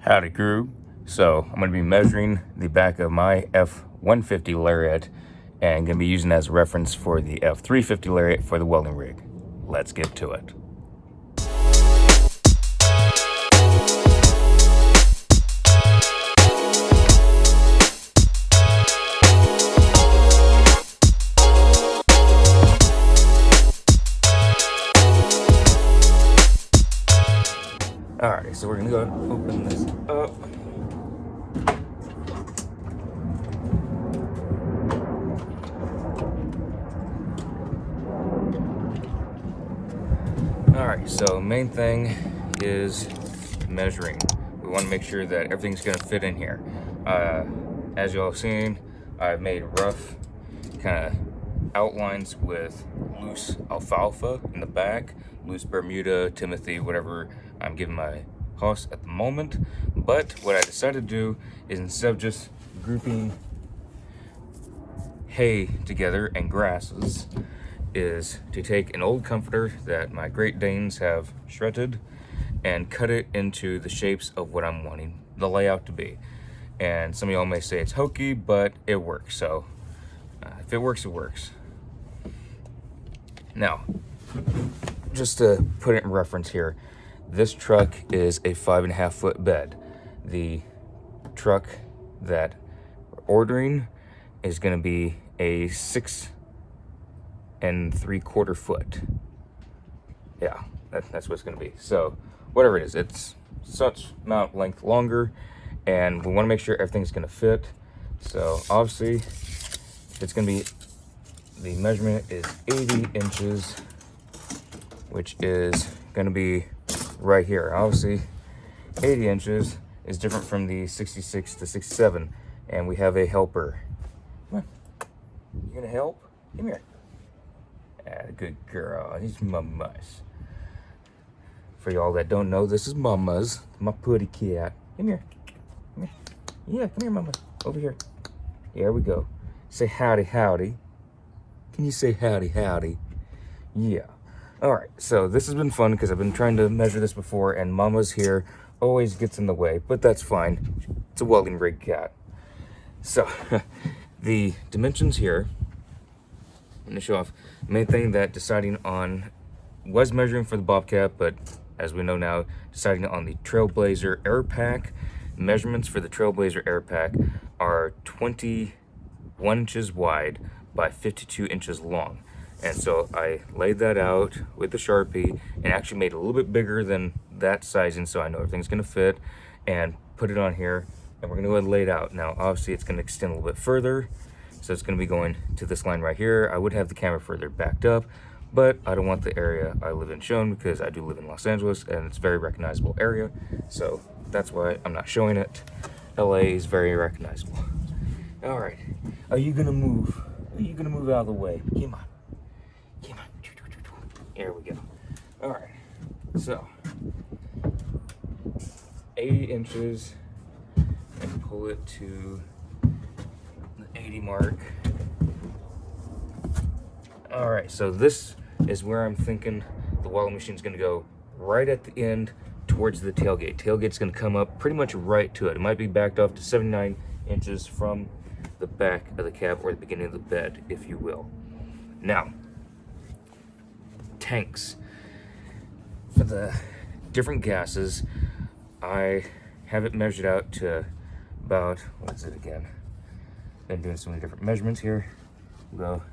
Howdy crew. So I'm going to be measuring the back of my F-150 Lariat and going to be using it as a reference for the F-350 Lariat for the welding rig. Let's get to it. Alright, so we're going to go ahead and open this up. Alright, so main thing is measuring. We want to make sure that everything's going to fit in here. As you all have seen, I've made rough kind of outlines with loose alfalfa in the back, loose Bermuda, Timothy, whatever I'm giving my house at the moment. But what I decided to do is, instead of just grouping hay together and grasses, is to take an old comforter that my Great Danes have shredded and cut it into the shapes of what I'm wanting the layout to be. And some of y'all may say it's hokey, but it works. So if it works, it works. Now, just to put it in reference here, this truck is a 5.5 foot bed. The truck that we're ordering is going to be a 6 3/4 foot. Yeah, that's what it's going to be. So whatever it is, it's such amount length longer, and we want to make sure everything's going to fit. So obviously it's going to be, the measurement is 80 inches, which is going to be right here. Obviously 80 inches is different from the 66 to 67, and we have a helper. Come on, you gonna help? Come here. Good girl. He's Mama's. For y'all that don't know, this is Mama's, my putty cat. Come here. Come here. Yeah, come here, Mama. Over here. There we go. Say howdy, howdy. Can you say howdy, howdy? Yeah. All right. So this has been fun because I've been trying to measure this before, and Mama's here always gets in the way, but that's fine. It's a welding rig cat. So the dimensions here, I'm going to show off. Main thing that deciding on was measuring for the Bobcat, but as we know now, deciding on the Trailblazer Air Pack. Measurements for the Trailblazer Air Pack are 21 inches wide by 52 inches long. And so I laid that out with the Sharpie and actually made it a little bit bigger than that sizing, so I know everything's going to fit, and put it on here, and we're going to go ahead and lay it out. Now obviously it's going to extend a little bit further, so it's going to be going to this line right here. I would have the camera further backed up, but I don't want the area I live in shown because I do live in Los Angeles and it's a very recognizable area. So that's why I'm not showing it. LA is very recognizable. All right, are you going to move? Are you going to move out of the way? Come on. Come on. Here we go. All right, so 80 inches and pull it to 80 mark. All right, so this is where I'm thinking the welding machine is going to go, right at the end towards the tailgate. Tailgate's going to come up pretty much right to it. It might be backed off to 79 inches from the back of the cab, or the beginning of the bed, if you will. Now, tanks. For the different gases, I have it measured out to about, what is it again? Been doing so many different measurements here. We'll go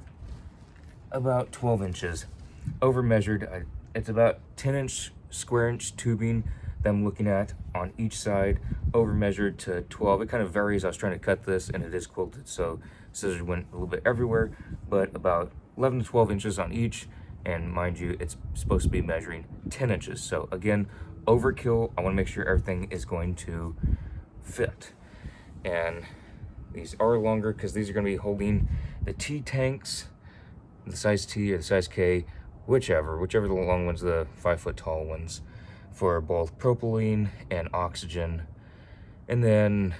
about 12 inches over measured. It's about 10-inch square inch tubing that I'm looking at on each side, over measured to 12. It kind of varies. I was trying to cut this and it is quilted, so scissors went a little bit everywhere, but about 11 to 12 inches on each. And mind you, it's supposed to be measuring 10 inches. So again, overkill. I want to make sure everything is going to fit. And these are longer because these are going to be holding the T tanks, the size T or the size K, whichever the long ones, the 5 foot tall ones, for both propylene and oxygen. And then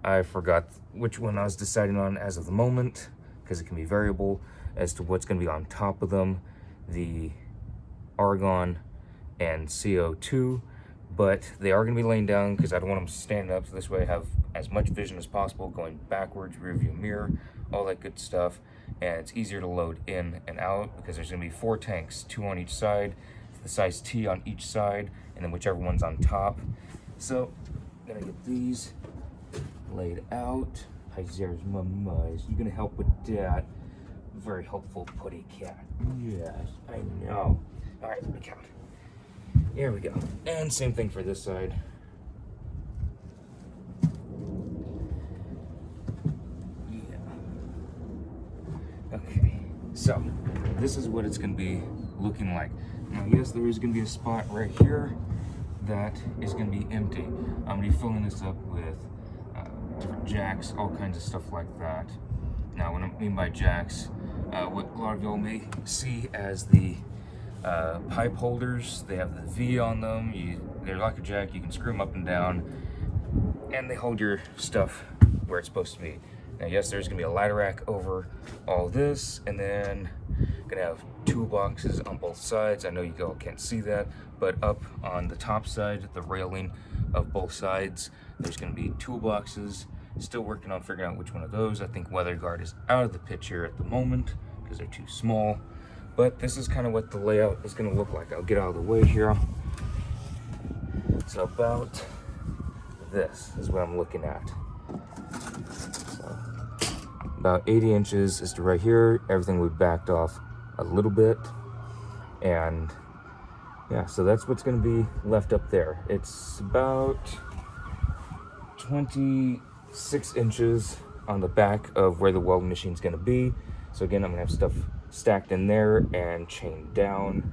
I forgot which one I was deciding on as of the moment, because it can be variable as to what's going to be on top of them, the argon and CO2. but they are going to be laying down because I don't want them standing up, so this way I have as much vision as possible going backwards, rear view mirror, all that good stuff. And it's easier to load in and out because there's going to be 4 tanks, 2 on each side, the size T on each side, and then whichever one's on top. So I'm gonna get these laid out. Hi, there's my mice. You gonna help with that? Very helpful putty cat. Yes, I know. All right, look out. Here we go. And same thing for this side. Okay, so this is what it's going to be looking like. Now, yes, there is going to be a spot right here that is going to be empty. I'm going to be filling this up with different jacks, all kinds of stuff like that. Now, what I mean by jacks, what a lot of y'all may see as the pipe holders, they have the V on them. They're like a jack, you can screw them up and down, and they hold your stuff where it's supposed to be. Now, yes, there's gonna be a ladder rack over all this, and then gonna have toolboxes on both sides. I know you all can't see that, but up on the top side, the railing of both sides, there's gonna be toolboxes. Still working on figuring out which one of those. I think weather guard is out of the picture at the moment because they're too small, but this is kind of what the layout is gonna look like. I'll get out of the way here. So about this is what I'm looking at. So about 80 inches is to right here. Everything we backed off a little bit, and yeah, so that's what's going to be left up there. It's about 26 inches on the back of where the welding machine's going to be. So again, I'm going to have stuff stacked in there and chained down.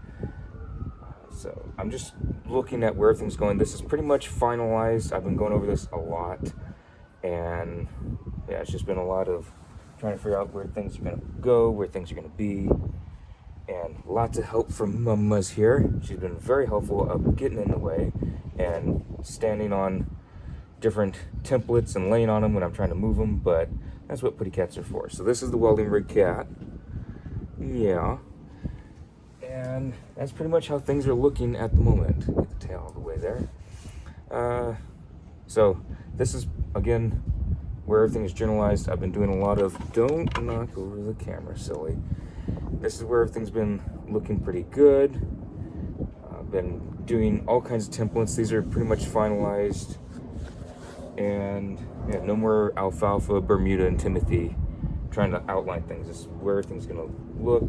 So I'm just looking at where everything's going. This is pretty much finalized. I've been going over this a lot, and yeah, it's just been a lot of trying to figure out where things are going to go, where things are going to be, and lots of help from Mama's here. She's been very helpful of getting in the way and standing on different templates and laying on them when I'm trying to move them, but that's what putty cats are for. So this is the welding rig cat. Yeah. And that's pretty much how things are looking at the moment. Get the tail all the way there. So this is, again, where everything is generalized. I've been doing a lot of, don't knock over the camera, silly. This is where everything's been looking pretty good. I've been doing all kinds of templates. These are pretty much finalized. And yeah, no more alfalfa, Bermuda, and Timothy trying to outline things. This is where everything's gonna look.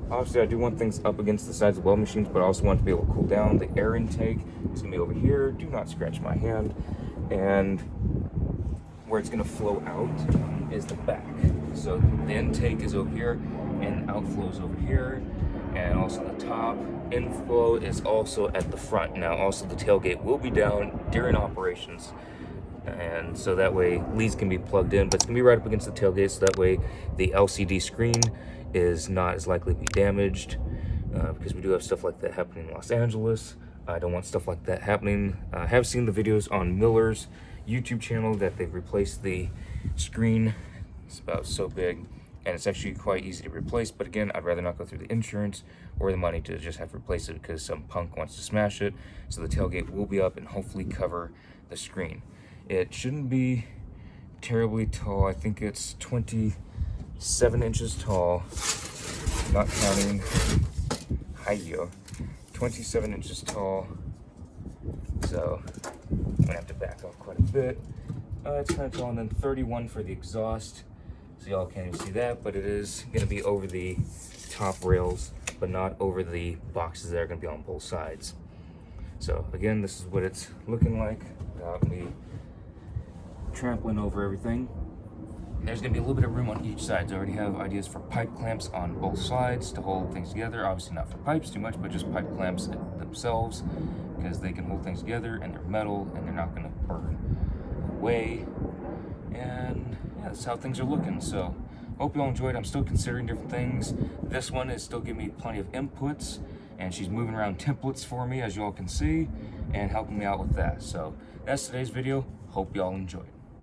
Obviously, I do want things up against the sides of weld machines, but I also want it to be able to cool down. The air intake is gonna be over here. Do not scratch my hand. And where it's gonna flow out is the back. So the intake is over here and outflow is over here. And also the top inflow is also at the front. Now also the tailgate will be down during operations. And so that way leads can be plugged in, but it's gonna be right up against the tailgate, so that way the LCD screen is not as likely to be damaged, because we do have stuff like that happening in Los Angeles. I don't want stuff like that happening. I have seen the videos on Miller's YouTube channel that they've replaced the screen. It's about so big, and it's actually quite easy to replace, but again, I'd rather not go through the insurance or the money to just have to replace it because some punk wants to smash it. So the tailgate will be up and hopefully cover the screen. It shouldn't be terribly tall. I think it's 27 inches tall, not counting higher. 27 inches tall. So I'm gonna have to back off quite a bit. It's kind of tall, and then 31 for the exhaust. So y'all can't even see that, but it is gonna be over the top rails, but not over the boxes that are gonna be on both sides. So again, this is what it's looking like without me trampling over everything. There's gonna be a little bit of room on each side. So I already have ideas for pipe clamps on both sides to hold things together. Obviously not for pipes too much, but just pipe clamps themselves, because they can hold things together and they're metal and they're not gonna burn away. And yeah, that's how things are looking. So hope you all enjoyed. I'm still considering different things. This one is still giving me plenty of inputs, and she's moving around templates for me, as you all can see, and helping me out with that. So that's today's video. Hope you all enjoyed.